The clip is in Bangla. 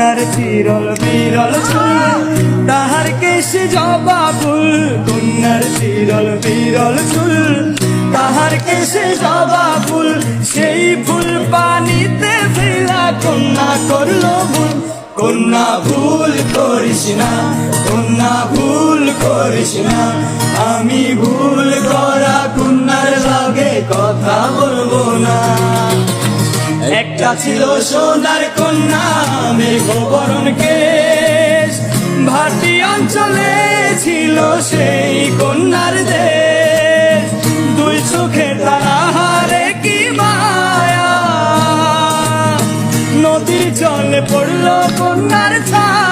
কন্যার চিরল বিরল চুল, তাহার কেশে জবা ফুল। কন্যার চিরল বিরল চুল, তাহার কেশে জবা ফুল। সেই ফুল পানিতে ফেলা কন্যা করলো ভুল। কন্যা ভুল করিস না, কন্যা ভুল করিস না। আমি ভুল করা কন্যার লগে কথা বলবো না। একটা ছিল সোনার কন্যা মেঘবরণ কেশ, ভাটি অঞ্চলে ছিল সেই কন্যার দেশ। দুই চোখে তারা হারে কি মায়া, নদীর জলে পড়লো কন্যার ছায়া।